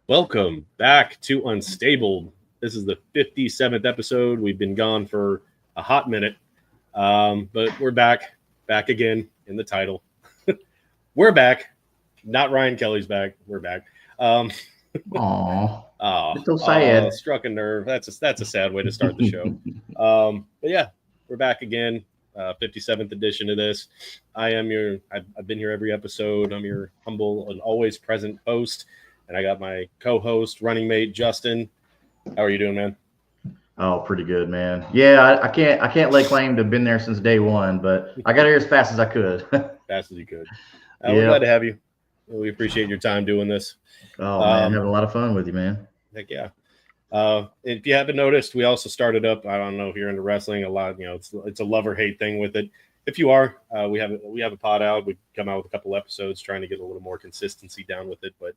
Welcome back to Unstable. This is the 57th episode. We've been gone for a hot minute, but we're back again in the title. We're back. Not Ryan Kelly's back. We're back. Aww. Oh, It's so sad. struck a nerve. That's a sad way to start the show. But yeah, we're back again. 57th edition of this. I've been here every episode. I'm your humble and always present host. And I got my co-host, running mate, Justin. How are you doing, man? Oh, pretty good, man. Yeah, I can't lay claim to have been there since day one, but I got here as fast as I could. Fast as you could. We're glad to have you. We appreciate your time doing this. Oh man, having a lot of fun with you, man. Heck yeah. If you haven't noticed, we also started up. I don't know if you're into wrestling a lot. It's a love or hate thing with it. If you are, we have a pod out. We come out with a couple episodes trying to get a little more consistency down with it. But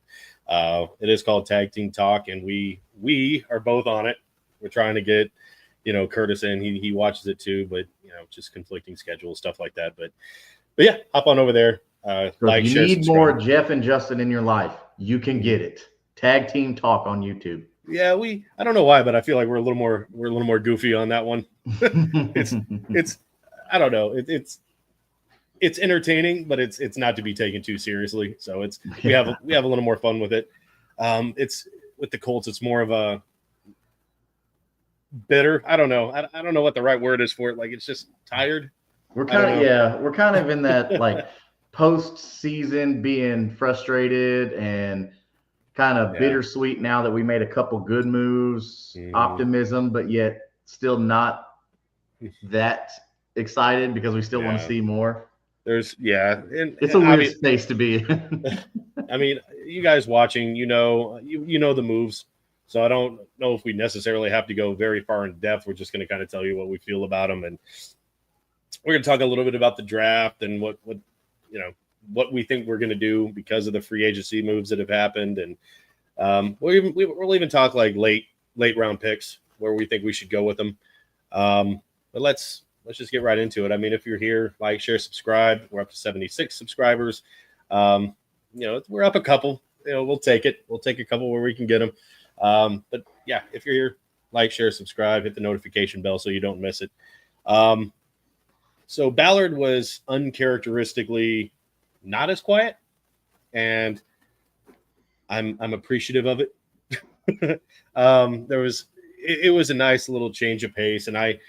it is called Tag Team Talk, and we are both on it. We're trying to get Curtis in. He watches it too, but just conflicting schedules, stuff like that. But yeah, hop on over there. Like, you need more Jeff and Justin in your life. You can get it. Tag Team Talk on YouTube. Yeah, I don't know why, but I feel like we're a little more goofy on that one. it's I don't know. It's entertaining, but it's not to be taken too seriously. So we have a little more fun with it. It's with the Colts. It's more of a bitter. I don't know. I don't know what the right word is for it. Like, it's just tired. We're kind of in that like post-season being frustrated and kind of bittersweet now that we made a couple good moves, optimism, but yet still not that excited because we still want to see more. It's a weird space to be. I mean, you guys watching, you know the moves, so I don't know if we necessarily have to go very far in depth. We're just going to kind of tell you what we feel about them, and we're going to talk a little bit about the draft and what we think we're going to do because of the free agency moves that have happened, and we'll even talk like late round picks where we think we should go with them. But let's just get right into it. I mean, if you're here, like, share, subscribe. We're up to 76 subscribers. We're up a couple. We'll take it. We'll take a couple where we can get them. But yeah, if you're here, like, share, subscribe, hit the notification bell so you don't miss it. So Ballard was uncharacteristically not as quiet, and I'm appreciative of it. It was a nice little change of pace, and I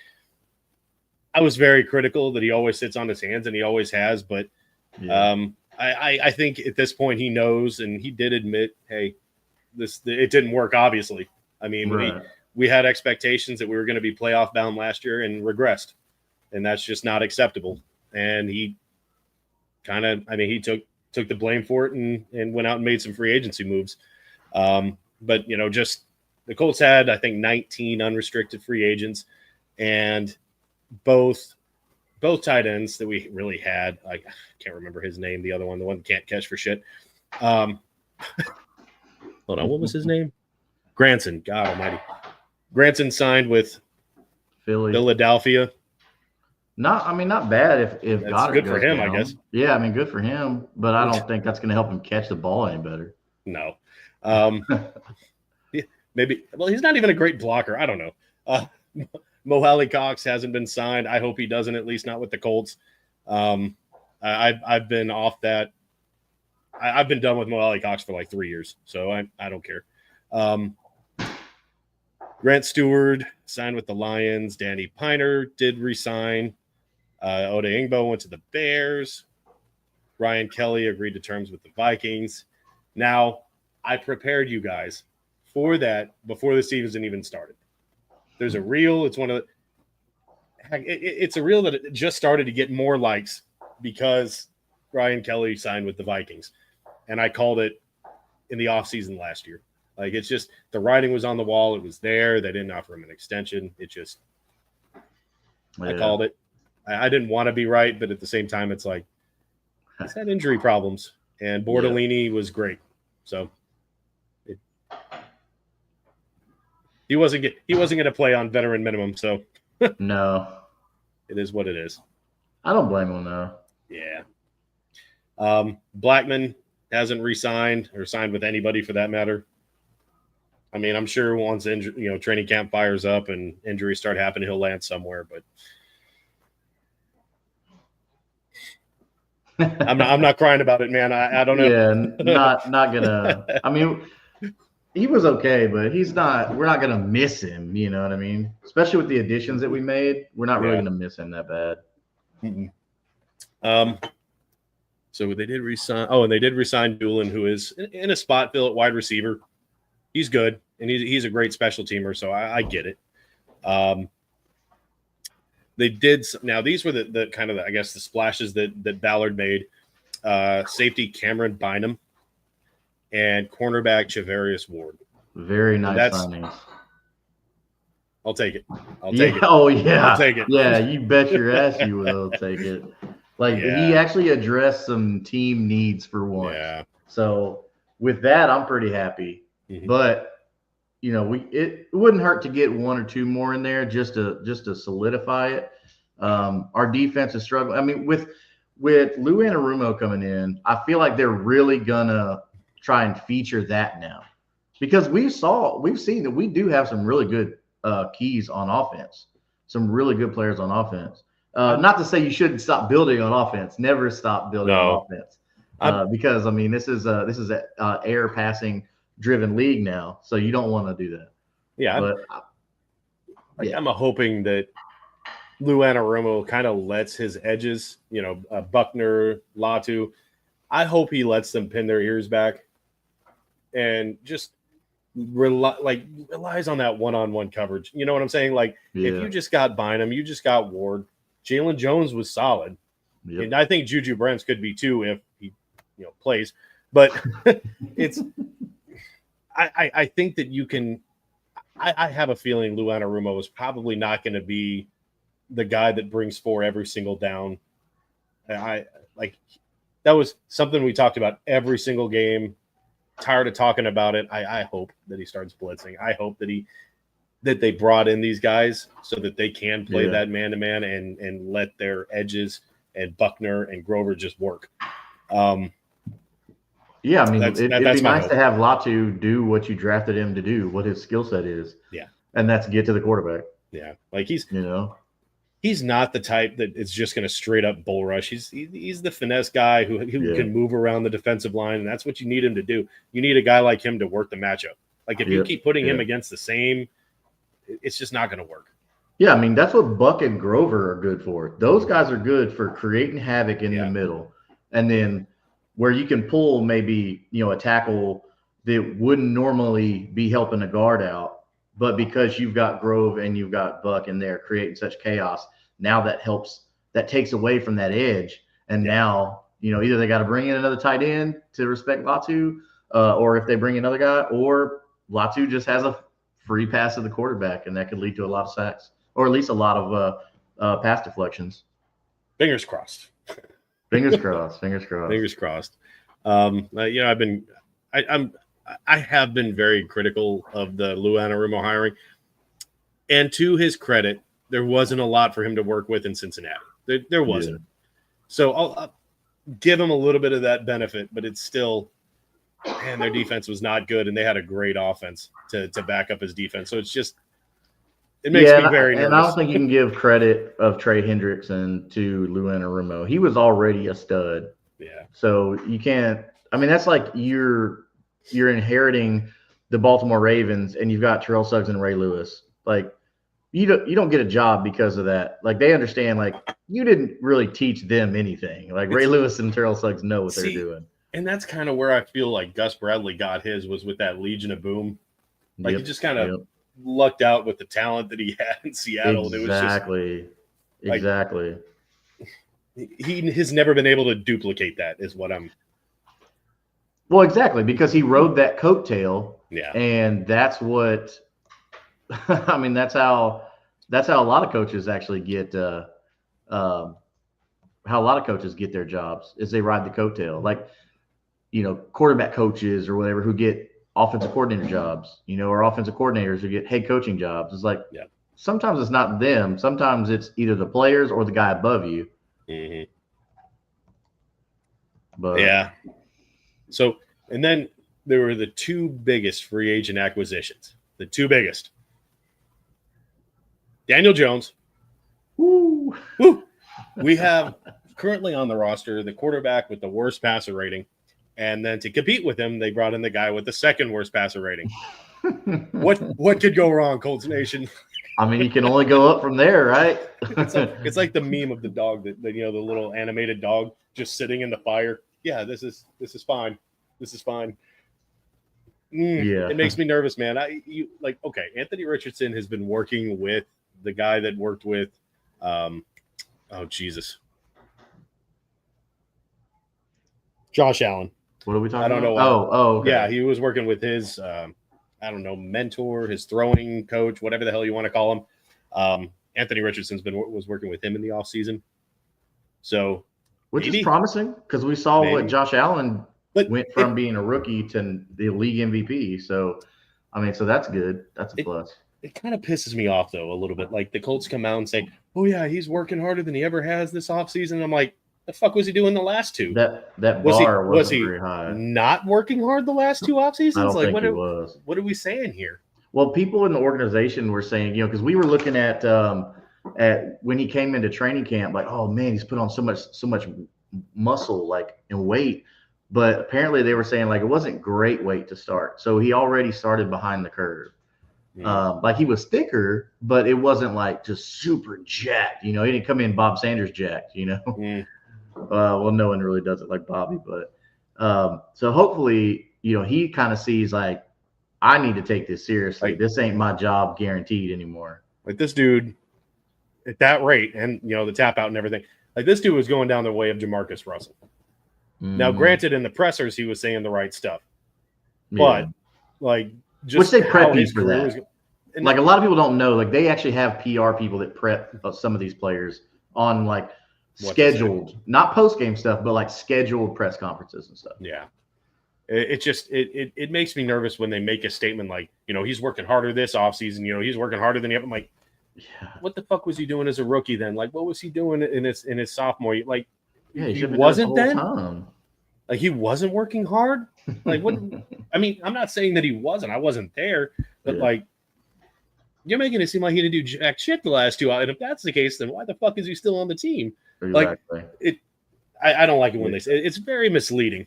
was very critical that he always sits on his hands, and he always has. But I think at this point he knows, and he did admit, hey, it didn't work. Obviously, I mean, we had expectations that we were going to be playoff bound last year and regressed, and that's just not acceptable. And he he took the blame for it and went out and made some free agency moves. But just the Colts had, I think, 19 unrestricted free agents, and both tight ends that we really had. I can't remember his name. The other one, the one that can't catch for shit. Hold on, what was his name? Granson. God Almighty. Granson signed with Philadelphia. Not bad if that's Goddard good for him, down. I guess. Yeah, I mean, good for him, but I don't think that's going to help him catch the ball any better. No. Maybe. Well, he's not even a great blocker. I don't know. Mo Alley Cox hasn't been signed. I hope he doesn't, at least not with the Colts. I've been off that. I've been done with Mo Alley Cox for like 3 years, so I don't care. Grant Stewart signed with the Lions. Danny Piner did resign. Oda Ingbo went to the Bears. Ryan Kelly agreed to terms with the Vikings. Now, I prepared you guys for that before the season even started. There's a reel. It's it's a reel that it just started to get more likes because Ryan Kelly signed with the Vikings. And I called it in the offseason last year. Like, it's just the writing was on the wall. It was there. They didn't offer him an extension. I called it. I didn't want to be right, but at the same time, it's like he's had injury problems, and Bortolini was great. So he wasn't going to play on veteran minimum. So no, it is what it is. I don't blame him though. Yeah. Blackman hasn't re-signed or signed with anybody for that matter. I mean, I'm sure once training camp fires up and injuries start happening, he'll land somewhere. But I'm not crying about it, man. I don't know. Yeah, not gonna. I mean, he was okay, but he's not. We're not gonna miss him. You know what I mean? Especially with the additions that we made, we're not really gonna miss him that bad. So they did resign. Oh, and they did resign Doolin, who is in a spot fill at wide receiver. He's good, and he's a great special teamer, so I get it. They did now. These were the kind of I guess the splashes that Ballard made. Safety Cameron Bynum and cornerback Chavarius Ward. Very nice signings. I'll take it. I'll take it. Oh yeah, I'll take it. Yeah, you bet your ass you will take it. Like he actually addressed some team needs for once. Yeah. So with that, I'm pretty happy. Mm-hmm. But it wouldn't hurt to get one or two more in there just to solidify it. Our defense is struggling. I mean, with Lou Anarumo coming in, I feel like they're really gonna try and feature that now, because we've seen that we do have some really good keys on offense, some really good players on offense. Not to say you shouldn't stop building on offense. Never stop building on offense, because I mean this is an air passing driven league now, so you don't want to do that. Yeah, but I'm hoping that Lou Anarumo kind of lets his edges, Buckner, Latu. I hope he lets them pin their ears back and just relies on that one-on-one coverage. You know what I'm saying? Like if you just got Bynum, you just got Ward. Jalen Jones was solid, and I think Juju Brents could be too if he, plays. But it's. I think that you can. I have a feeling Lou Anarumo is probably not going to be the guy that brings 4 every single down. That was something we talked about every single game. Tired of talking about it. I hope that he starts blitzing. I hope that they brought in these guys so that they can play that man-to-man and let their edges and Buckner and Grover just work. Yeah, I mean, it'd be nice to have Latu do what you drafted him to do, what his skill set is. Yeah. And that's get to the quarterback. Yeah. Like he's not the type that is just going to straight up bull rush. He's the finesse guy who can move around the defensive line, and that's what you need him to do. You need a guy like him to work the matchup. Like if you keep putting him against the same, it's just not going to work. Yeah, I mean, that's what Buck and Grover are good for. Those guys are good for creating havoc in the middle. And then where you can pull maybe, a tackle that wouldn't normally be helping a guard out, but because you've got Grove and you've got Buck in there creating such chaos, now that takes away from that edge. And now, either they got to bring in another tight end to respect Latu, or if they bring another guy, or Latu just has a free pass to the quarterback, and that could lead to a lot of sacks, or at least a lot of pass deflections. Fingers crossed. Fingers crossed. Fingers crossed. Fingers crossed. I have been very critical of the Lou Anarumo hiring, and to his credit, there wasn't a lot for him to work with in Cincinnati. There wasn't. So I'll give him a little bit of that benefit, but it's still, man, their defense was not good, and they had a great offense to back up his defense. So it's just, it makes me very nervous. And I don't think you can give credit of Trey Hendrickson to Lou Anarumo. He was already a stud. Yeah. So you can't. I mean, that's like you're inheriting the Baltimore Ravens, and you've got Terrell Suggs and Ray Lewis. Like you don't get a job because of that. Like they understand. Like you didn't really teach them anything. Like Ray Lewis and Terrell Suggs know what they're doing. And that's kind of where I feel like Gus Bradley got his, was with that Legion of Boom. Like he just kind of lucked out with the talent that he had in Seattle. Exactly. Exactly. He has never been able to duplicate that, is what I'm. Well, exactly, because he rode that coattail. Yeah. And that's what, I mean, that's how a lot of coaches actually get, how a lot of coaches get their jobs, is they ride the coattail. Like, quarterback coaches or whatever who get offensive coordinator jobs, or offensive coordinators who get head coaching jobs. It's like, sometimes it's not them. Sometimes it's either the players or the guy above you. Mm-hmm. But So, and then they were the two biggest free agent acquisitions. The two biggest. Daniel Jones. Woo. Woo. We have currently on the roster the quarterback with the worst passer rating. And then to compete with him, they brought in the guy with the second worst passer rating. What could go wrong, Colts Nation? I mean, you can only go up from there, right? It's like the meme of the dog that the little animated dog just sitting in the fire. Yeah, this is fine. This is fine. Yeah, it makes me nervous, man. Okay, Anthony Richardson has been working with the guy that worked with, Jesus, Josh Allen. What are we talking about? I don't know. Oh, okay. Yeah, he was working with his, mentor, his throwing coach, whatever the hell you want to call him. Anthony Richardson's was working with him in the offseason. So, which is promising because we saw what Josh Allen went from being a rookie to the league MVP. So, I mean, so that's good. That's a plus. It kind of pisses me off, though, a little bit. Like, the Colts come out and say, oh, yeah, he's working harder than he ever has this offseason. I'm like, the fuck was he doing the last two? That bar wasn't very high. Not working hard the last two off seasons? I don't think he was. What are we saying here? Well, people in the organization were saying, because we were looking at when he came into training camp, like, oh man, he's put on so much muscle, like, and weight. But apparently they were saying like it wasn't great weight to start, so he already started behind the curve. Like he was thicker, but it wasn't like just super jacked. He didn't come in Bob Sanders jacked. Well, no one really does it like Bobby, but so hopefully, he kind of sees like, I need to take this seriously. Like, this ain't my job guaranteed anymore. Like this dude at that rate, and the tap out and everything. Like this dude was going down the way of Jamarcus Russell. Now, granted, in the pressers, he was saying the right stuff, but like just which they prep you for that. Like a lot of people don't know, like they actually have PR people that prep some of these players on like scheduled, not post game stuff, but like scheduled press conferences and stuff. Yeah, it makes me nervous when they make a statement like, he's working harder this offseason. He's working harder than ever. I'm like, what the fuck was he doing as a rookie then? Like, what was he doing in his sophomore year? Like, he wasn't then. Like he wasn't working hard. Like what? I mean, I'm not saying that he wasn't. I wasn't there, but like, you're making it seem like he didn't do jack shit the last two. And if that's the case, then why the fuck is he still on the team? Exactly. Like I don't like it when they say it's very misleading.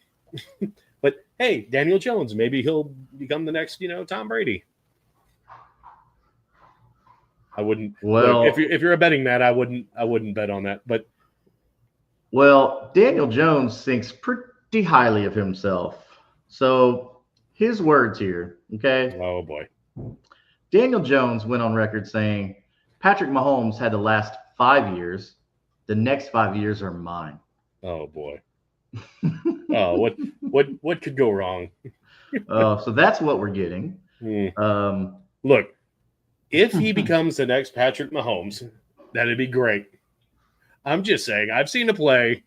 But hey, Daniel Jones, maybe he'll become the next, Tom Brady. I wouldn't. Well, if you're a betting man, I wouldn't bet on that. But Daniel Jones thinks pretty highly of himself. So his words here, okay? Oh boy. Daniel Jones went on record saying, Patrick Mahomes had the last 5 years. The next 5 years are mine. Oh boy. Oh, what could go wrong? So that's what we're getting. Look, if he becomes the next Patrick Mahomes, that'd be great. I'm just saying, I've seen a play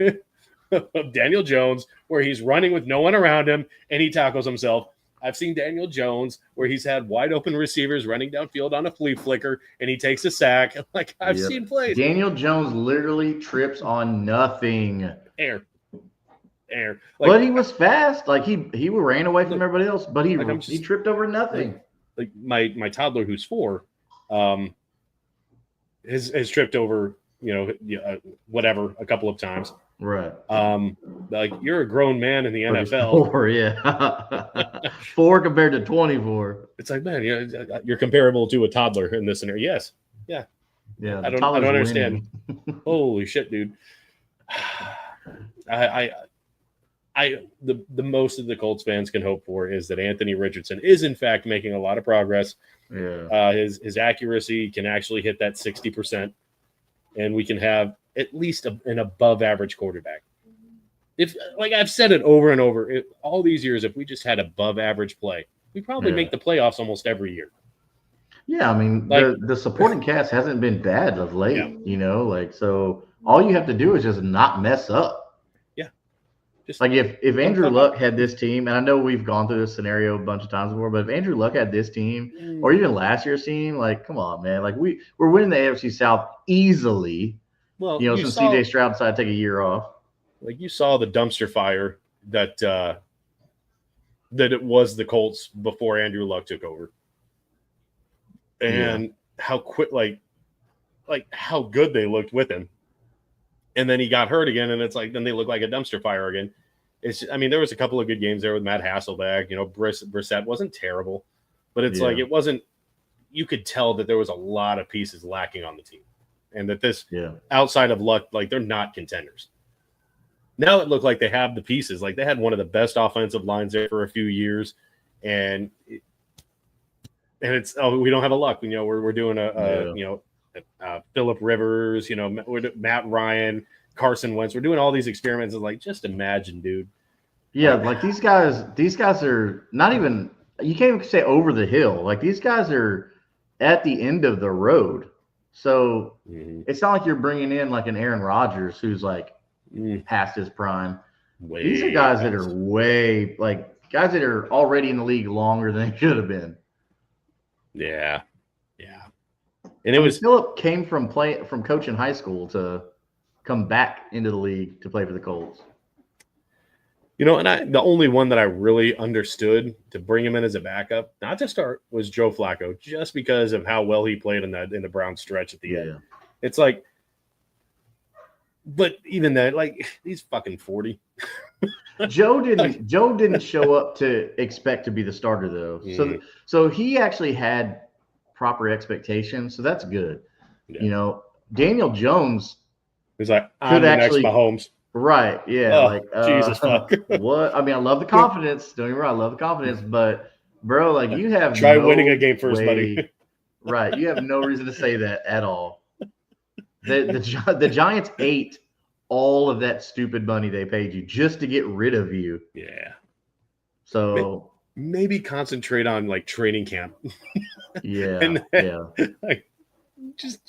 of Daniel Jones where he's running with no one around him and he tackles himself. I've seen Daniel Jones where he's had wide open receivers running downfield on a flea flicker and he takes a sack. Like, I've seen plays. Daniel Jones literally trips on nothing. Air. Like, but he was fast. Like he ran away from everybody else, but he tripped over nothing. Like my toddler who's 4 has tripped over, whatever, a couple of times. Right. Like you're a grown man in the NFL. 4, yeah. 4 compared to 24. It's like, man, you're comparable to a toddler in this scenario. Yes. Yeah. Yeah. I don't understand. Holy shit, dude. The most of the Colts fans can hope for is that Anthony Richardson is in fact making a lot of progress. Yeah. His accuracy can actually hit that 60%, and we can have at least an above average quarterback. If, like I've said it over and over, all these years, if we just had above average play, we probably make the playoffs almost every year. Yeah, I mean, the supporting cast hasn't been bad of late, so all you have to do is just not mess up. Just like if Andrew Luck had this team, and I know we've gone through this scenario a bunch of times before, but if Andrew Luck had this team, or even last year's team, like, come on, man. Like, we're winning the AFC South easily. Well, since CJ Stroud decided to take a year off. Like, you saw the dumpster fire that that it was the Colts before Andrew Luck took over. And how quick, like how good they looked with him. And then he got hurt again, and it's like then they look like a dumpster fire again. I mean, there was a couple of good games there with Matt Hasselbeck. Brissett wasn't terrible, but it's like it wasn't. You could tell that there was a lot of pieces lacking on the team, and that this outside of Luck, like they're not contenders. Now it looked like they have the pieces. Like they had one of the best offensive lines there for a few years, and it's we don't have a Luck. We're doing Phillip Rivers, Matt Ryan, Carson Wentz. We're doing all these experiments. It's like, just imagine, dude. Yeah, like these guys are not even, you can't even say over the hill. Like these guys are at the end of the road. So it's not like you're bringing in like an Aaron Rodgers who's like past his prime. These are guys that are guys that are already in the league longer than they should have been. Yeah. And it was Phillip came from coaching high school to come back into the league to play for the Colts. And the only one that I really understood to bring him in as a backup, not to start, was Joe Flacco, just because of how well he played in the Browns stretch at the end. It's like, but even then, like, he's fucking 40. Joe didn't show up to expect to be the starter though. So he actually had proper expectations, so that's good. Daniel Jones is like, I'm the next Mahomes. Right, yeah. Jesus fuck. What? I mean, I love the confidence. Don't get me wrong, I love the confidence, but bro, like you have try winning a game first, buddy. Right, you have no reason to say that at all. The Giants ate all of that stupid money they paid you just to get rid of you. Yeah. So maybe concentrate on like training camp. Like, just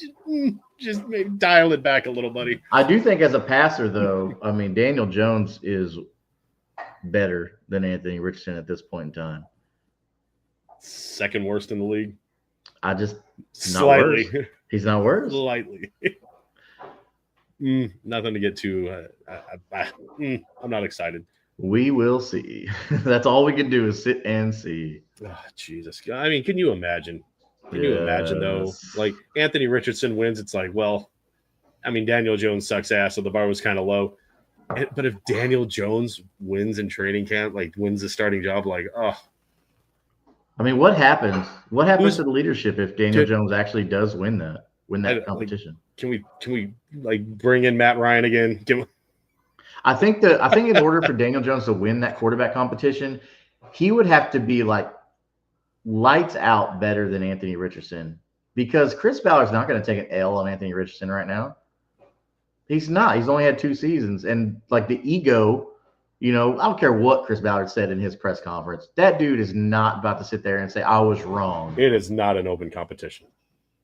maybe dial it back a little, buddy. I do think as a passer, though, I mean, Daniel Jones is better than Anthony Richardson at this point in time. Second worst in the league. Slightly. Worse. He's not worse. Slightly. Nothing to get too. I'm not excited. We will see. That's all we can do is sit and see. Oh, Jesus. I mean, can you imagine? Can you imagine, though? Like, Anthony Richardson wins, it's like, well, I mean, Daniel Jones sucks ass, so the bar was kind of low. But if Daniel Jones wins in training camp, like, wins the starting job, like, oh. I mean, what happens? What happens to the leadership if Daniel Jones actually does win that competition? Like, can we like bring in Matt Ryan again? I think in order for Daniel Jones to win that quarterback competition, he would have to be like lights out better than Anthony Richardson, because Chris Ballard's not going to take an L on Anthony Richardson right now. He's not. He's only had 2 seasons, and like the ego, I don't care what Chris Ballard said in his press conference. That dude is not about to sit there and say I was wrong. It is not an open competition.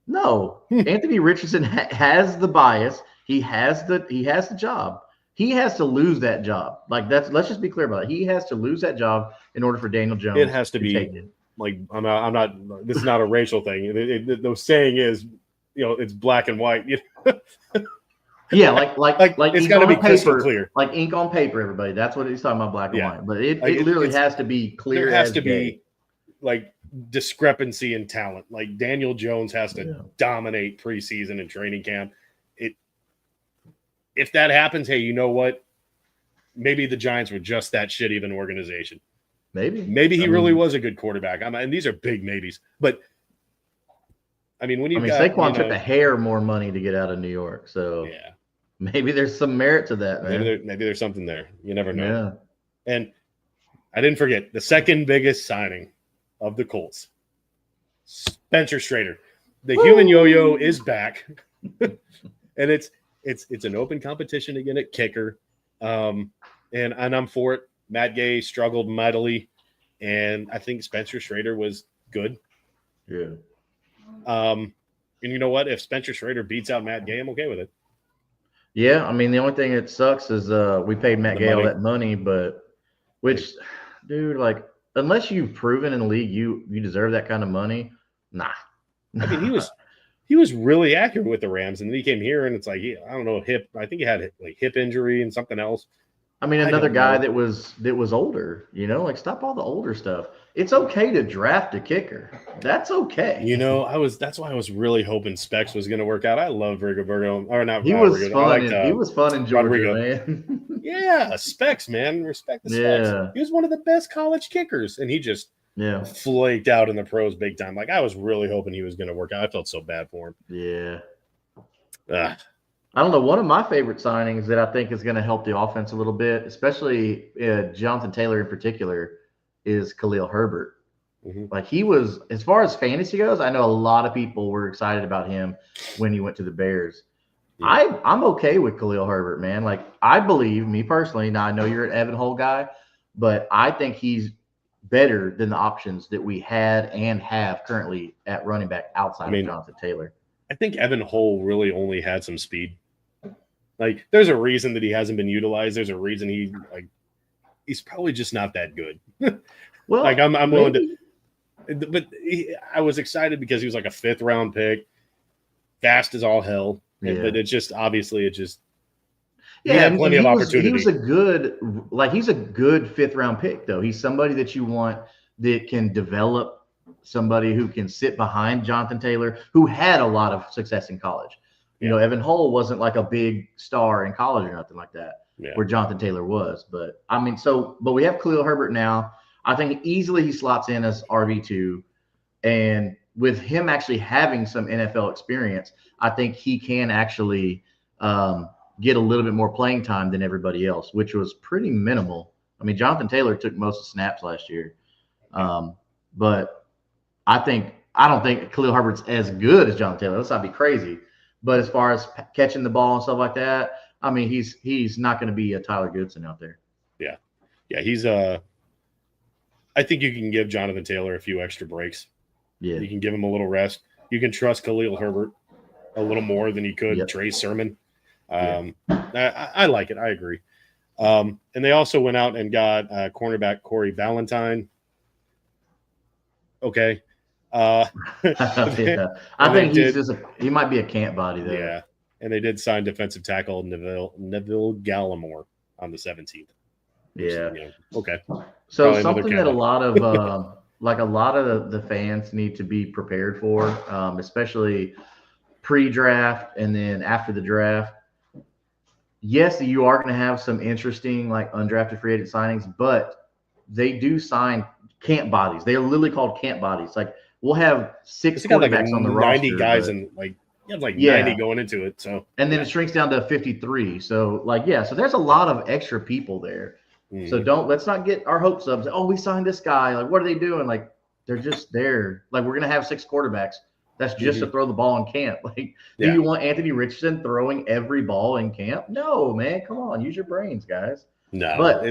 No, Anthony Richardson has the bias. He has the job. He has to lose that job. Like let's just be clear about it. He has to lose that job in order for Daniel Jones. It has to be take it. Like I'm not. This is not a racial thing. The saying is, it's black and white. Yeah, like it's got to be crystal clear, like ink on paper. Everybody, that's what he's talking about, black and white. But it literally has to be clear. There has to be like discrepancy in talent. Like Daniel Jones has to dominate preseason and training camp. If that happens, hey, you know what? Maybe the Giants were just that shitty of an organization. Maybe he really was a good quarterback. And these are big maybes. But I mean, Saquon took a hair more money to get out of New York, so yeah, maybe there's some merit to that, man. Maybe there's something there. You never know. Yeah. And I didn't forget the second biggest signing of the Colts, Spencer Strader. The human yo-yo is back, and it's an open competition again at kicker, and I'm for it. Matt Gay struggled mightily, and I think Spencer Strader was good. Yeah. And you know what? If Spencer Strader beats out Matt Gay, I'm okay with it. Yeah, I mean, the only thing that sucks is we paid Matt Gay all that money, dude, like, unless you've proven in the league you deserve that kind of money, nah. I mean, he was really accurate with the Rams, and then he came here, and it's like, I don't know, hip. I think he had like hip injury and something else. I mean, another guy that was older, like stop all the older stuff. It's okay to draft a kicker. That's okay. That's why I was really hoping Specs was going to work out. I love Rigoberto, or not He was Rigoberto. I fun, liked and he was fun in Georgia, Rodrigo. man. Yeah, Specs, man. Respect the Specs. Yeah. He was one of the best college kickers, and he just flaked out in the pros big time. Like, I was really hoping he was going to work out. I felt so bad for him. Yeah. I don't know. One of my favorite signings that I think is going to help the offense a little bit, especially Jonathan Taylor in particular, is Khalil Herbert. Mm-hmm. Like, he was, as far as fantasy goes, I know a lot of people were excited about him when he went to the Bears. Yeah. I'm okay with Khalil Herbert, man. Like, I believe, me personally, now I know you're an Evan Hull guy, but I think he's better than the options that we had and have currently at running back outside of Jonathan Taylor. I think Evan Hull really only had some speed. Like, there's a reason that he hasn't been utilized. There's a reason he's probably just not that good. Well, like I'm willing to, but I was excited because he was like a 5th round pick, fast as all hell. Yeah. But it's just obviously he had plenty of opportunity. He's a good 5th round pick though. He's somebody that you want that can develop, somebody who can sit behind Jonathan Taylor, who had a lot of success in college. Evan Hull wasn't like a big star in college or nothing like that, where Jonathan Taylor was. But I mean, but we have Khalil Herbert now. I think easily he slots in as RB2. And with him actually having some NFL experience, I think he can actually get a little bit more playing time than everybody else, which was pretty minimal. I mean, Jonathan Taylor took most of the snaps last year. But I don't think Khalil Herbert's as good as Jonathan Taylor. Let's not be crazy. But as far as catching the ball and stuff like that, I mean, he's not going to be a Tyler Goodson out there. Yeah. Yeah, he's I think you can give Jonathan Taylor a few extra breaks. Yeah. You can give him a little rest. You can trust Khalil Herbert a little more than you could Trey Sermon. I like it. I agree. And they also went out and got cornerback Corey Ballantyne. Okay. I think he might be a camp body there. Yeah. And they did sign defensive tackle Neville Gallimore on the 17th. Yeah. Okay. So probably something that a lot of the fans need to be prepared for, especially pre-draft and then after the draft. Yes, you are going to have some interesting undrafted free agent signings, but they do sign camp bodies. They are literally called camp bodies. Like, we'll have 6 quarterbacks on the 90 roster. Guys and 90 going into it. So and then it shrinks down to 53. So so there's a lot of extra people there. So let's not get our hopes up. Oh, we signed this guy. Like, what are they doing? Like, they're just there. Like, we're going to have 6 quarterbacks. That's just to throw the ball in camp. Like, do you want Anthony Richardson throwing every ball in camp? No, man. Come on. Use your brains, guys. No. But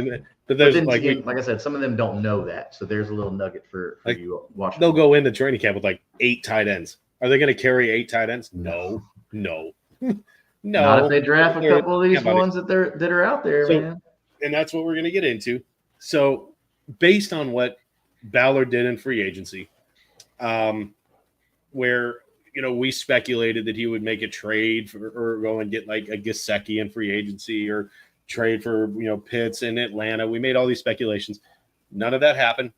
there's like I said, some of them don't know that. So there's a little nugget for you watching. They'll go into training camp with 8 tight ends. Are they going to carry 8 tight ends? No. No. Not if they draft a couple of these ones that are out there, man. And that's what we're going to get into. So based on what Ballard did in free agency, where, we speculated that he would make a trade or go and get a Gesicki in free agency or trade for, Pitts in Atlanta. We made all these speculations. None of that happened.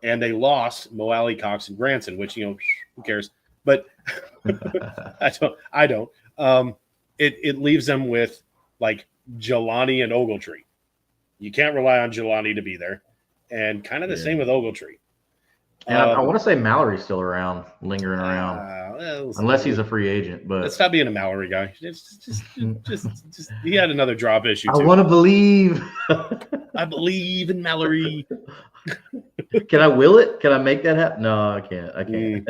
And they lost Mo Alley, Cox, and Granson, which, who cares? But I don't. It leaves them with Jelani and Ogletree. You can't rely on Jelani to be there. And kind of the same with Ogletree. And I want to say Mallory's still around, lingering around, unless he's a free agent. But let's stop being a Mallory guy. Just he had another drop issue too. I want to believe. I believe in Mallory. Can I will it? Can I make that happen? No, I can't.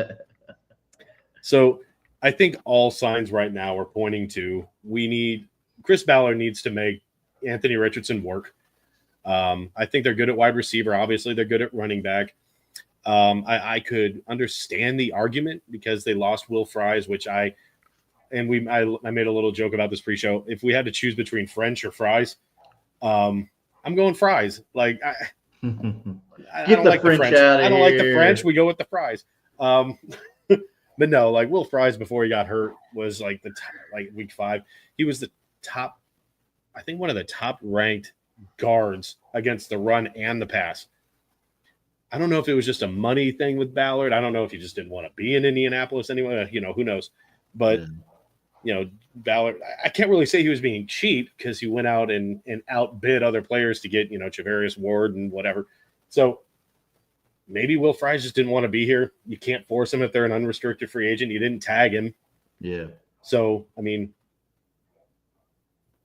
So I think all signs right now are pointing to Chris Ballard needs to make Anthony Richardson work. I think they're good at wide receiver. Obviously, they're good at running back. I could understand the argument because they lost Will Fries, which I made a little joke about this pre-show. If we had to choose between French or Fries, I'm going Fries. I don't like the French. I don't like the French. We go with the Fries. But no, Will Fries before he got hurt was week 5. He was the top I think, one of the top-ranked guards against the run and the pass. I don't know if it was just a money thing with Ballard. I don't know if he just didn't want to be in Indianapolis anyway. Who knows? But Ballard, I can't really say he was being cheap because he went out and outbid other players to get, Charvarius Ward and whatever. So maybe Will Fries just didn't want to be here. You can't force him if they're an unrestricted free agent. You didn't tag him. Yeah. So, I mean,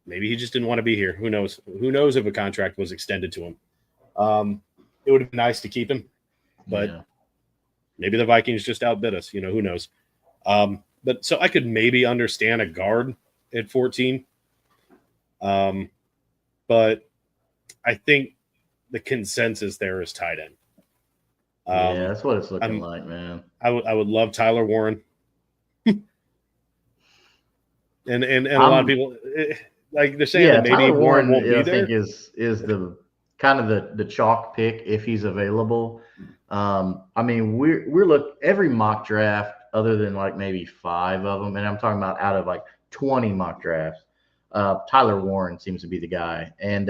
maybe he just didn't want to be here. Who knows? Who knows if a contract was extended to him? It would have been nice to keep him, but maybe the Vikings just outbid us. Who knows? But so I could maybe understand a guard at 14. But I think the consensus there is tight end. That's what it's looking like, man. I would love Tyler Warren. and a lot of people like they're saying that maybe Tyler Warren won't be I there. think is the kind of the chalk pick if he's available. I mean, we're every mock draft other than like maybe 5 of them, and I'm talking about out of like 20 mock drafts. Tyler Warren seems to be the guy, and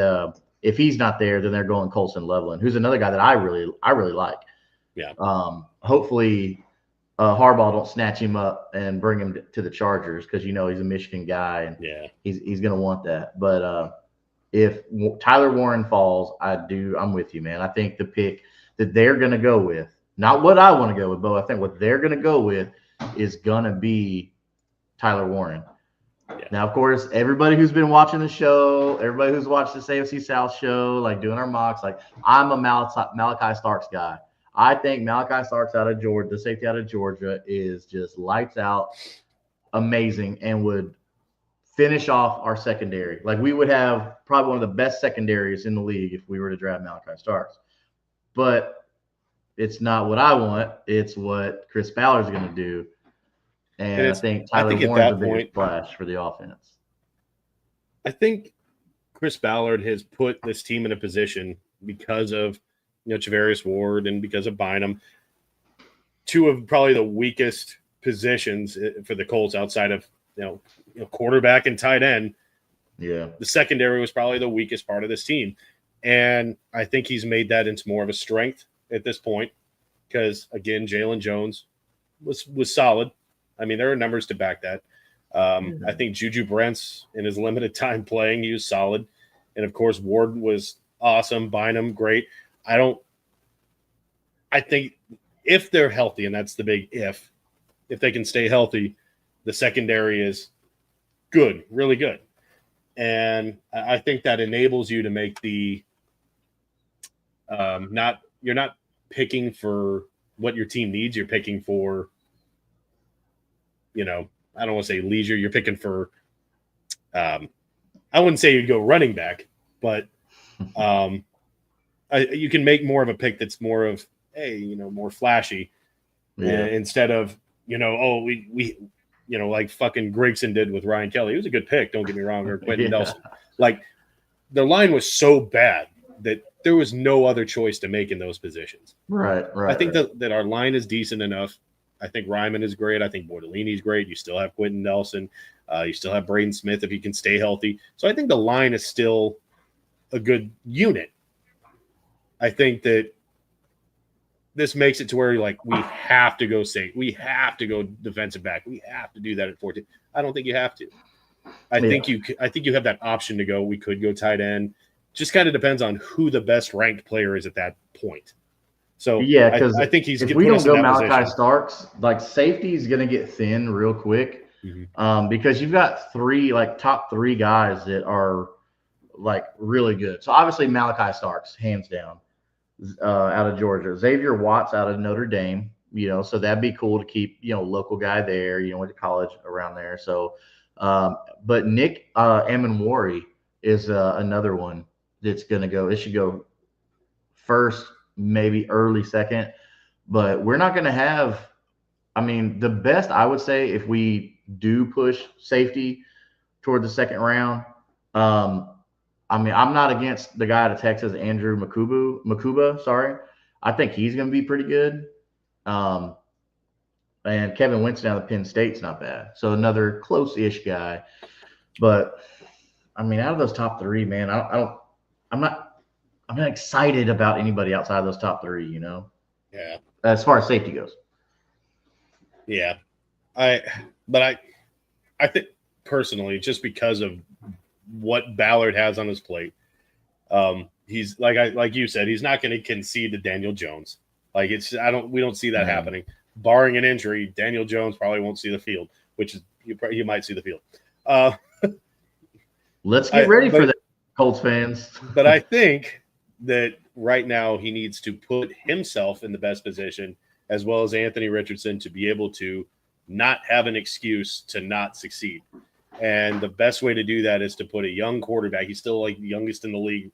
if he's not there, then they're going Colson Loveland, who's another guy that I really like. Yeah. Hopefully, Harbaugh don't snatch him up and bring him to the Chargers because he's a Michigan guy and he's going to want that. But if Tyler Warren falls, I'm with you, man. I think the pick that they're going to go with, not what I want to go with, Bo. I think what they're going to go with is going to be Tyler Warren. Yeah. Now, of course, everybody who's been watching the show, everybody who's watched this AFC South show, like doing our mocks, like I'm a Malachi Starks guy. I think Malachi Starks out of Georgia, the safety out of Georgia, is just lights out, amazing, and would finish off our secondary. Like we would have probably one of the best secondaries in the league if we were to draft Malachi Starks. But it's not what I want. It's what Chris Ballard's going to do. And I think Tyler Warren's a bigger splash for the offense. I think Chris Ballard has put this team in a position because of Charvarius Ward and because of Bynum, 2 of probably the weakest positions for the Colts outside of quarterback and tight end. Yeah, the secondary was probably the weakest part of this team, and I think he's made that into more of a strength at this point because again, Jalen Jones was solid. I mean, there are numbers to back that. I think Juju Brents, in his limited time playing, he was solid. And, of course, Ward was awesome. Bynum, great. I think if they're healthy, and that's the big if they can stay healthy, the secondary is good, really good. And I think that enables you to make the you're not picking for what your team needs. You're picking for I don't want to say leisure. You're picking for, I wouldn't say you'd go running back, but you can make more of a pick that's more of, more flashy instead of, like fucking Gregson did with Ryan Kelly. It was a good pick, don't get me wrong, or Quentin Nelson. Like, their line was so bad that there was no other choice to make in those positions. Right. I think that our line is decent enough. I think Ryman is great. I think Bortolini's great. You still have Quentin Nelson. You still have Braden Smith if he can stay healthy. So I think the line is still a good unit. I think that this makes it to where we have to go safe. We have to go defensive back. We have to do that at 14. I don't think you have to. I think you have that option to go. We could go tight end. Just kind of depends on who the best ranked player is at that point. So because I think if we don't go Malachi Starks, like safety is going to get thin real quick, because you've got 3 top 3 guys that are really good. So obviously Malachi Starks, hands down, out of Georgia. Xavier Watts out of Notre Dame. So that'd be cool to keep local guy there. Went to college around there. So, but Nick Amenwari is another one that's going to go. It should go first, maybe early second, but we're not going to have, the best I would say if we do push safety toward the second round, I'm not against the guy out of Texas, Andrew Makuba, sorry. I think he's going to be pretty good. And Kevin Winston out of Penn State's not bad. So another close-ish guy, but I mean, out of those top three, man, I'm not excited about anybody outside of those top three, Yeah. as far as safety goes. Yeah. But I think personally, just because of what Ballard has on his plate, he's like you said, he's not going to concede to Daniel Jones. Like we don't see that happening. Barring an injury, Daniel Jones probably won't see the field, which is you might see the field. Let's get ready for that, Colts fans. But I think that right now he needs to put himself in the best position, as well as Anthony Richardson, to be able to not have an excuse to not succeed. And the best way to do that is to put a young quarterback. He's still like the youngest in the league,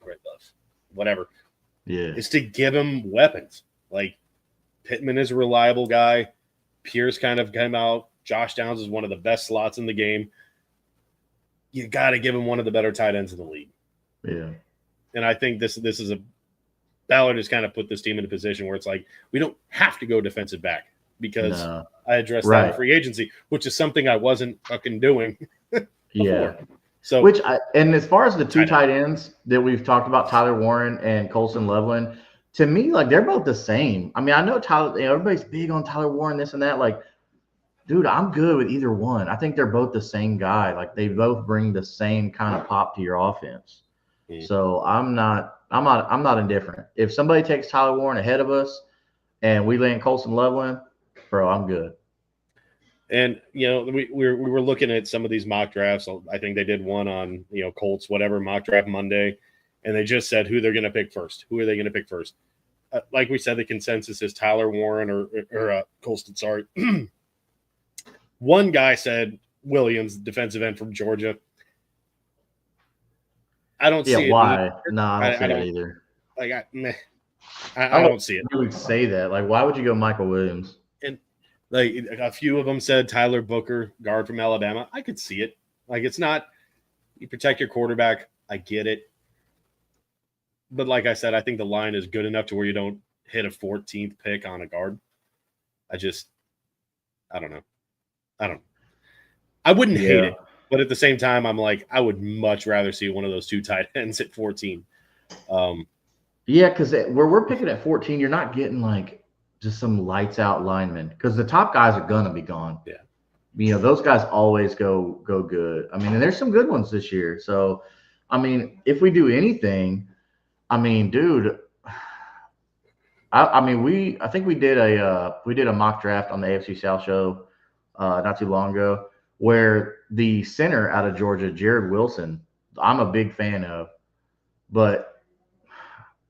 whatever. Yeah. Is to give him weapons. Like Pittman is a reliable guy. Pierce kind of came out. Josh Downs is one of the best slots in the game. You got to give him one of the better tight ends in the league. Yeah. And I think this is Ballard has kind of put this team in a position where it's like, we don't have to go defensive back because I addressed that in free agency, which is something I wasn't fucking doing before. Yeah. So, and as far as the two tight ends that we've talked about, Tyler Warren and Colson Loveland, to me, like, they're both the same. I mean, I know Tyler, everybody's big on Tyler Warren, this and that. Like, dude, I'm good with either one. I think they're both the same guy. Like, they both bring the same kind of pop to your offense. So I'm not indifferent. If somebody takes Tyler Warren ahead of us and we land Colson Loveland, bro, I'm good. And, we were looking at some of these mock drafts. I think they did one on, Colts, whatever, mock draft Monday. And they just said who they're going to pick first. Who are they going to pick first? Like we said, the consensus is Tyler Warren or Colston, sorry. One guy said Williams, defensive end from Georgia. I don't see it. Why? No, I don't see that either. Like, I don't see it. You would say that. Like, why would you go Michael Williams? And like a few of them said Tyler Booker, guard from Alabama. I could see it. Like, it's not, you protect your quarterback. I get it. But like I said, I think the line is good enough to where you don't hit a 14th pick on a guard. I don't know. I wouldn't hate it. But at the same time, I'm like, I would much rather see one of those two tight ends at 14. Yeah, because where we're picking at 14, you're not getting like just some lights out linemen because the top guys are gonna be gone. Yeah, those guys always go good. I mean, and there's some good ones this year. So, I mean, if we do anything, I mean, dude, I think we did a mock draft on the AFC South show not too long ago, where the center out of Georgia, Jared Wilson, I'm a big fan of. But,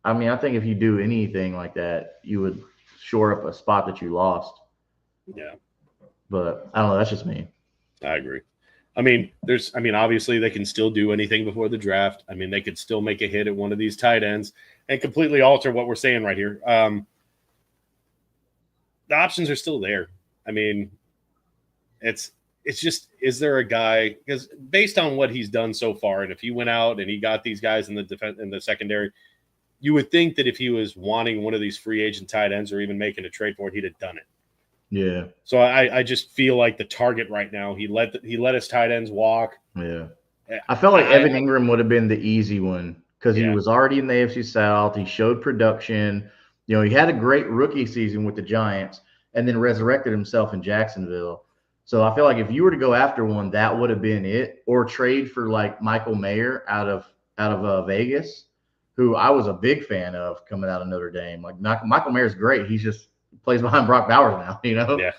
I mean, I think if you do anything like that, you would shore up a spot that you lost. Yeah. But, I don't know. That's just me. I agree. I mean, obviously they can still do anything before the draft. I mean, they could still make a hit at one of these tight ends and completely alter what we're saying right here. The options are still there. I mean, it's just, is there a guy, because based on what he's done so far, and if he went out and he got these guys in the defense in the secondary, you would think that if he was wanting one of these free agent tight ends or even making a trade for it, he'd have done it. Yeah. So I just feel like the target right now, he let his tight ends walk. Yeah. I felt like Evan Ingram would have been the easy one because he was already in the AFC South. He showed production. He had a great rookie season with the Giants and then resurrected himself in Jacksonville. So I feel like if you were to go after one, that would have been it, or trade for like Michael Mayer out of Vegas, who I was a big fan of coming out of Notre Dame. Like Michael Mayer's great. He just plays behind Brock Bowers now, Yeah.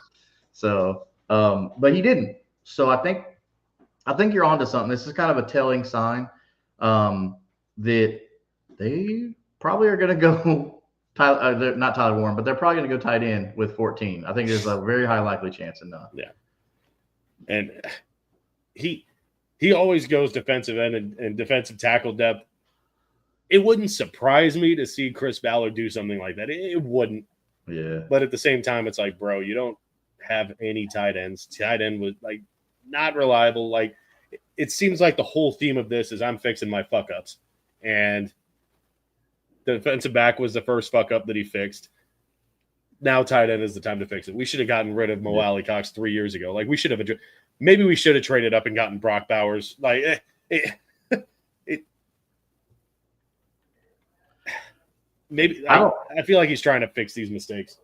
So, but he didn't. So I think you're onto something. This is kind of a telling sign that they probably are going to go. Not Tyler Warren, but they're probably going to go tight end with 14. I think there's a very high likely chance enough. Yeah. And he always goes defensive end and defensive tackle depth. It wouldn't surprise me to see Chris Ballard do something like that. It wouldn't. Yeah. But at the same time, it's like, bro, you don't have any tight ends. Tight end was like not reliable. Like it seems like the whole theme of this is I'm fixing my fuck ups. And the defensive back was the first fuck up that he fixed. Now tight end is the time to fix it. We should have gotten rid of Mo Alley Cox 3 years ago. Like we should have maybe we should have traded up and gotten Brock Bowers. Like maybe I feel like he's trying to fix these mistakes.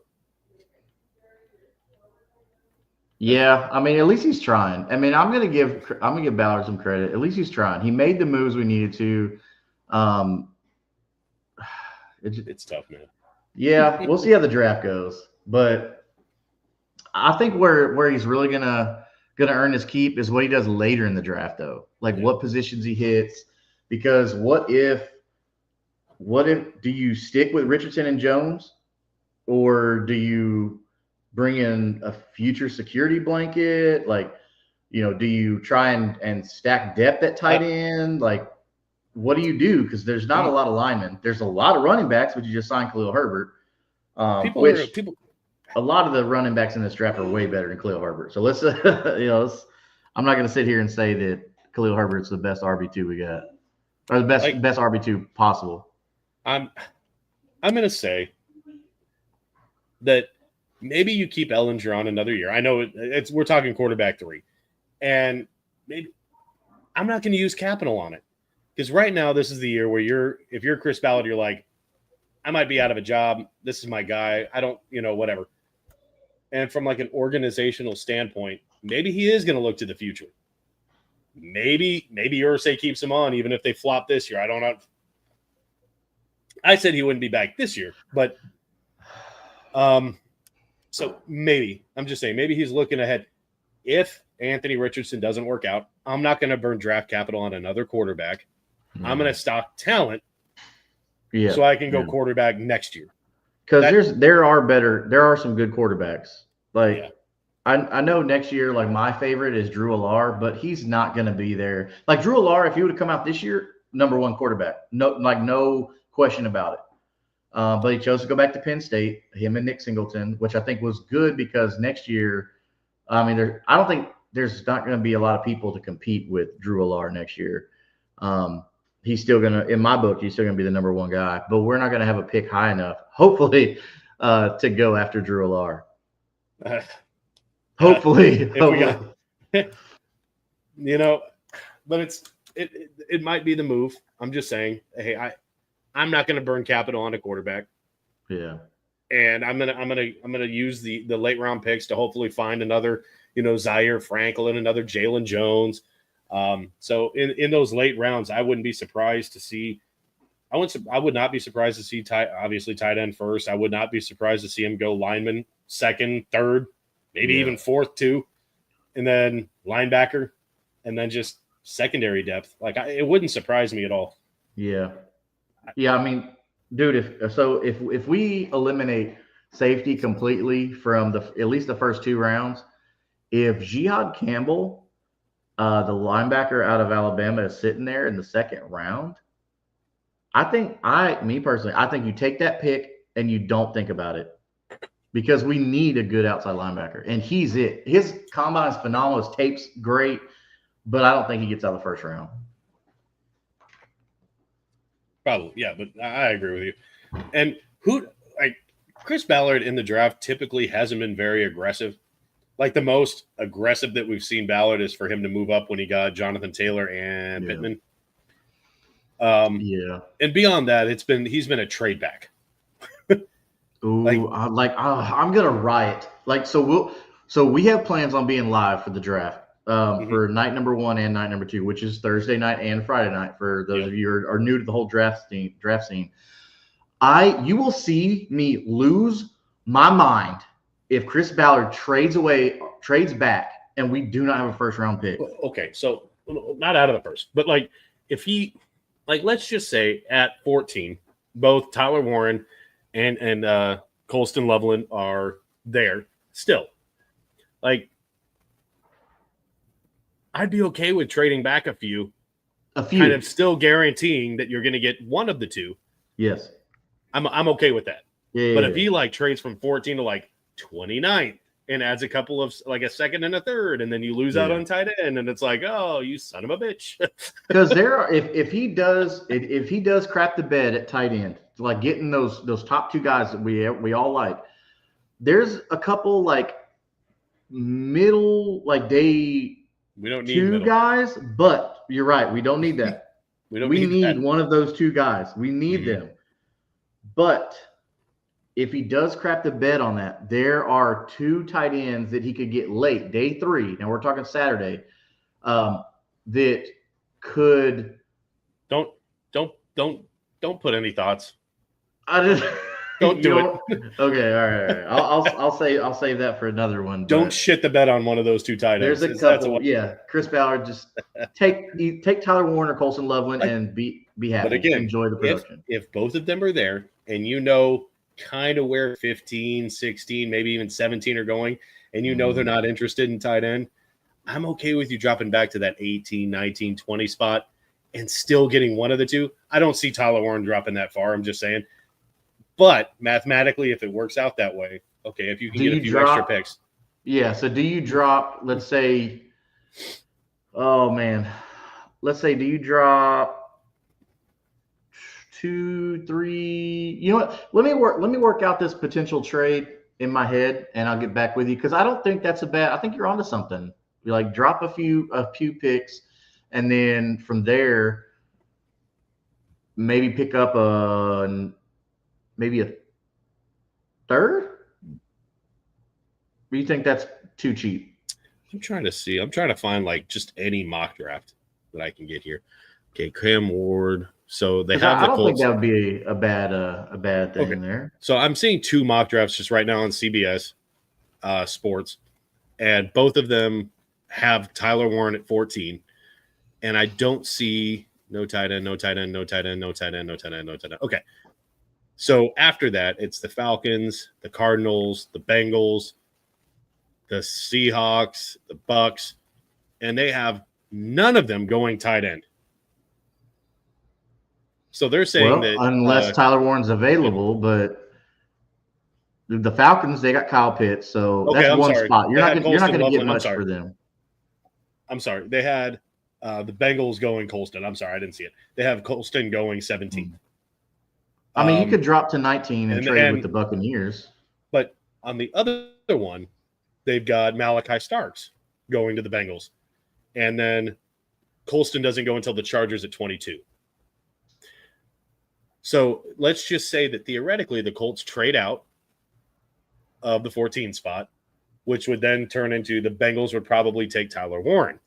Yeah, I mean, at least he's trying. I mean, I'm gonna give Ballard some credit. At least he's trying. He made the moves we needed to. It's tough, man. Yeah, we'll see how the draft goes, but I think where he's really gonna earn his keep is what he does later in the draft, though. Like what positions he hits, because what if do you stick with Richardson and Jones, or do you bring in a future security blanket? Like, do you try and stack depth at tight end? Like, what do you do? Because there's not a lot of linemen. There's a lot of running backs, but you just signed Khalil Herbert. A lot of the running backs in this draft are way better than Khalil Herbert. So let's, I'm not going to sit here and say that Khalil Herbert's the best RB2 we got, or the best RB2 possible. I'm going to say that maybe you keep Ellinger on another year. I know we're talking quarterback 3, and maybe I'm not going to use capital on it, because right now this is the year where if you're Chris Ballard, you're like, I might be out of a job. This is my guy. I don't, whatever. And from like an organizational standpoint, maybe he is going to look to the future. Maybe Irsay keeps him on even if they flop this year. I don't know. I said he wouldn't be back this year, but so maybe I'm just saying maybe he's looking ahead. If Anthony Richardson doesn't work out, I'm not going to burn draft capital on another quarterback. I'm going to stock talent so I can go quarterback next year. Because there are some good quarterbacks. Like I know next year, like my favorite is Drew Allar, but he's not going to be there. Like Drew Allar, if he would have come out this year, #1 quarterback, no question about it. But he chose to go back to Penn State, him and Nick Singleton, which I think was good because next year, I mean, I don't think there's not going to be a lot of people to compete with Drew Allar next year. He's still going to, in my book, he's still going to be the #1 guy, but we're not going to have a pick high enough, hopefully, to go after Drew Allar. Hopefully. But it might be the move. I'm just saying, hey, I'm not going to burn capital on a quarterback. Yeah. And I'm gonna use the late round picks to hopefully find another, Zaire Franklin, another Jalen Jones. So in those late rounds, I wouldn't be surprised to see. I would not be surprised to see tight end first. I would not be surprised to see him go lineman second, third, maybe even fourth too, and then linebacker, and then just secondary depth. Like it wouldn't surprise me at all. Yeah. I mean, dude, if we eliminate safety completely from at least the first 2 rounds, if Jihad Campbell, the linebacker out of Alabama, is sitting there in the 2nd round, I think you take that pick and you don't think about it, because we need a good outside linebacker, and he's it. His combine is phenomenal. His tape's great, but I don't think he gets out of the 1st round. Probably, yeah, but I agree with you. And Chris Ballard in the draft typically hasn't been very aggressive. Like the most aggressive that we've seen Ballard is for him to move up when he got Jonathan Taylor and Pittman. And beyond that, he's been a trade back. Ooh, I'm gonna riot. So we have plans on being live for the draft for night #1 and night #2, which is Thursday night and Friday night for those of you who are new to the whole draft scene. You will see me lose my mind if Chris Ballard trades back and we do not have a 1st round pick. Okay, so not out of the first, but if he, let's just say at 14, both Tyler Warren and Colston Loveland are there still. I'd be okay with trading back a few, kind of still guaranteeing that you're going to get one of the 2. Yes, I'm okay with that. Yeah, but if he trades from 14 to 29 and adds a couple of a 2nd and a 3rd, and then you lose out on tight end, and it's oh, you son of a bitch. Because if he does crap the bed at tight end, getting those top 2 guys that we all like, there's a couple middle day. We don't need 2 guys, but you're right. We don't need that. we need one of those 2 guys. We need them. But if he does crap the bed on that, there are 2 tight ends that he could get late, day 3. Now we're talking Saturday, that could. Don't put any thoughts. I just don't do it. Okay, all right. I'll save that for another one. Don't shit the bed on one of those 2 tight ends. There's a couple. Yeah, Chris Ballard, just take Tyler Warren or Colson Loveland and be happy. But again, enjoy the production. If both of them are there and kind of where 15, 16, maybe even 17 are going, and they're not interested in tight end, I'm okay with you dropping back to that 18, 19, 20 spot and still getting one of the 2. I don't see Tyler Warren dropping that far. I'm just saying. But mathematically, if it works out that way, okay, if you can get a few extra picks. Yeah, so do you drop, let's say, let's say, do you drop 2, 3? You know what? Let me work out this potential trade in my head, and I'll get back with you, because I don't think that's a bad. I think you're onto something. You like drop a few picks, and then from there, maybe pick up maybe a third. Do you think that's too cheap? I'm trying to find like just any mock draft that I can get here. Okay, Cam Ward. So they have. I don't think that would be a bad thing there. So I'm seeing 2 mock drafts just right now on CBS Sports, and both of them have Tyler Warren at 14, and I don't see no tight end. Okay, so after that, it's the Falcons, the Cardinals, the Bengals, the Seahawks, the Bucks, and they have none of them going tight end. So they're saying that unless Tyler Warren's available, but the Falcons, they got Kyle Pitts, so that's one spot. You're not going to get much for them. I'm sorry. They had the Bengals going Colston. I'm sorry, I didn't see it. They have Colston going 17th. I mean, you could drop to 19 and trade with the Buccaneers. But on the other one, they've got Malachi Starks going to the Bengals. And then Colston doesn't go until the Chargers at 22. So let's just say that theoretically the Colts trade out of the 14 spot, which would then turn into the Bengals would probably take Tyler Warren.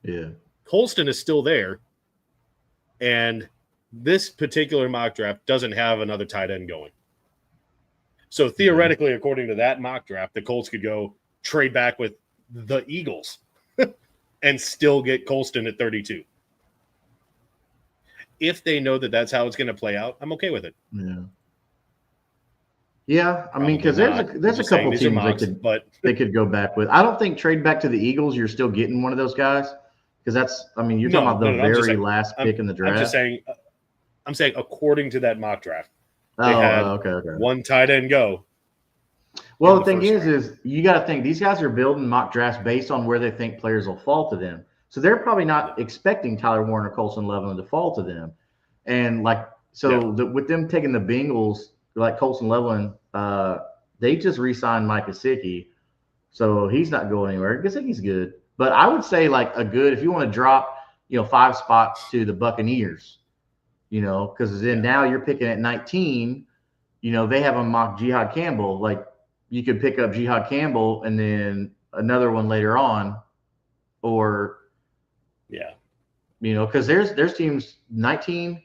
Yeah. Colston is still there. And this particular mock draft doesn't have another tight end going. So theoretically, according to that mock draft, the Colts could go trade back with the Eagles and still get Colston at 32. If they know that that's how it's going to play out, I'm okay with it. Yeah. Yeah, I mean, because there's a couple teams they could go back with. I don't think trade back to the Eagles. You're still getting one of those guys, because that's. I mean, you're talking about the very last pick in the draft. I'm saying according to that mock draft, they had one tight end go. Well, the thing is you got to think these guys are building mock drafts based on where they think players will fall to them. So they're probably not expecting Tyler Warren or Colson Loveland to fall to them, and with them taking the Bengals. Like Colson Loveland, they just re-signed Mike Gesicki, so he's not going anywhere. Gesicki's good, but I would say if you want to drop, 5 spots to the Buccaneers, because then now you're picking at 19. They have a mock Jihad Campbell. Like you could pick up Jihad Campbell and then another one later on, because there's teams 19,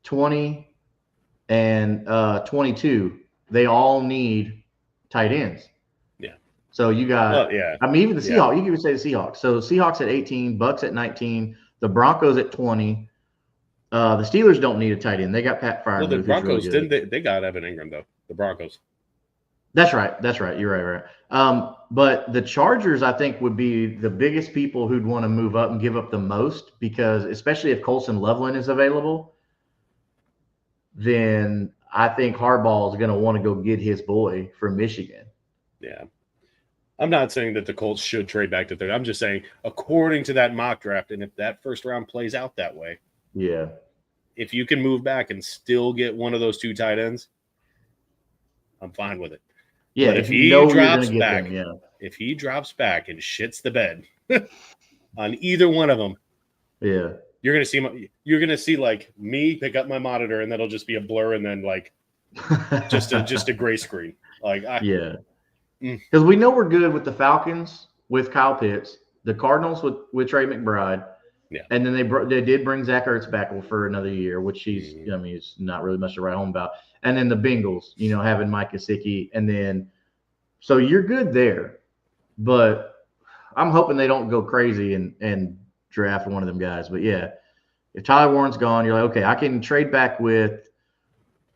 20. And 22, they all need tight ends. Yeah. So you got, I mean, even the Seahawks, you could say the Seahawks. So Seahawks at 18, Bucks at 19, the Broncos at 20. The Steelers don't need a tight end. They got Pat Freiermuth. Well, the Broncos didn't they got Evan Ingram though? The Broncos. That's right. You're right. But the Chargers, I think, would be the biggest people who'd want to move up and give up the most, because especially if Colson Loveland is available, then I think Harbaugh is going to want to go get his boy from Michigan. Yeah. I'm not saying that the Colts should trade back to third. I'm just saying, according to that mock draft, and if that first round plays out that way, if you can move back and still get one of those 2 tight ends, I'm fine with it. Yeah, but if he drops back and shits the bed on either one of them, you're gonna see like me pick up my monitor, and that'll just be a blur, and then like just a gray screen. Like yeah, because we know we're good with the Falcons with Kyle Pitts, the Cardinals with Trey McBride. Yeah. And then they did bring Zach Ertz back for another year, which he's I mean, it's not really much to write home about. And then the Bengals, having Mike Gesicki, and then so you're good there. But I'm hoping they don't go crazy and draft one of them guys. But yeah, if Tyler Warren's gone, you're like, okay, I can trade back with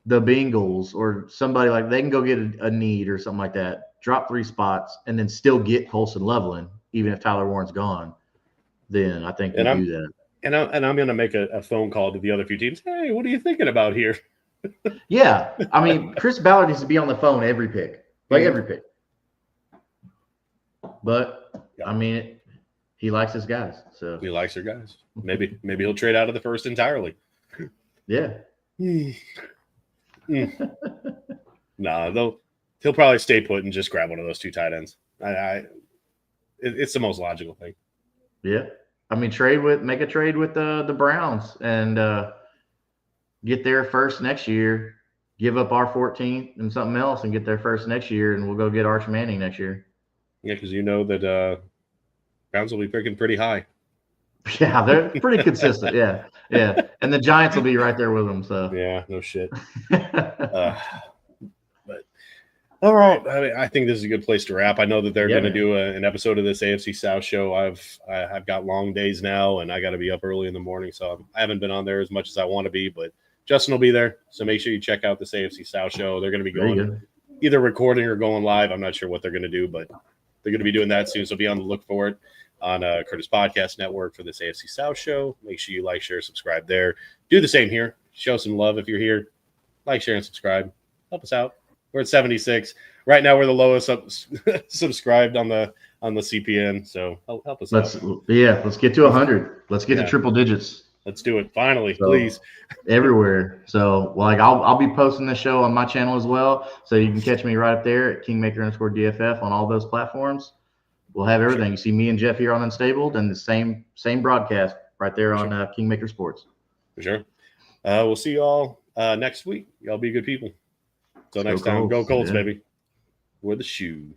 the Bengals or somebody like they can go get a need or something like that, drop 3 spots, and then still get Colson Loveland, even if Tyler Warren's gone. Then I think we do that. And I'm going to make a phone call to the other few teams. Hey, what are you thinking about here? Yeah. I mean, Chris Ballard needs to be on the phone every pick. Every pick. But, I mean, he likes his guys. So he likes their guys. Maybe he'll trade out of the first entirely. Yeah. Nah, he'll probably stay put and just grab one of those 2 tight ends. It's the most logical thing. Yeah. I mean, make a trade with the Browns and get their first next year, give up our 14th and something else and get their first next year, and we'll go get Arch Manning next year. Yeah, because that Browns will be picking pretty high. Yeah, they're pretty consistent. Yeah. And the Giants will be right there with them. So yeah, no shit. But all right, I think this is a good place to wrap. I know that they're going to do an episode of this AFC South show. I've got long days now, and I got to be up early in the morning, so I haven't been on there as much as I want to be. But Justin will be there, so make sure you check out this AFC South show. They're going to be going either recording or going live. I'm not sure what they're going to do, but they're going to be doing that soon. So be on the look for it on Curtis Podcast Network for this AFC South show. Make sure you like, share, subscribe there. Do the same here. Show some love if you're here. Like, share, and subscribe. Help us out. We're at 76 right now. We're the lowest subscribed on the CPN. So help us out. Let's get to 100. Let's get to triple digits. Let's do it finally, please. Everywhere. So I'll be posting the show on my channel as well. So you can catch me right up there at Kingmaker_DFF on all those platforms. We'll have everything. You see me and Jeff here on Unstabled, and the same broadcast right there on Kingmaker Sports. For sure. We'll see you all next week. Y'all be good people. Until next time, go Colts, baby. We're the shoe.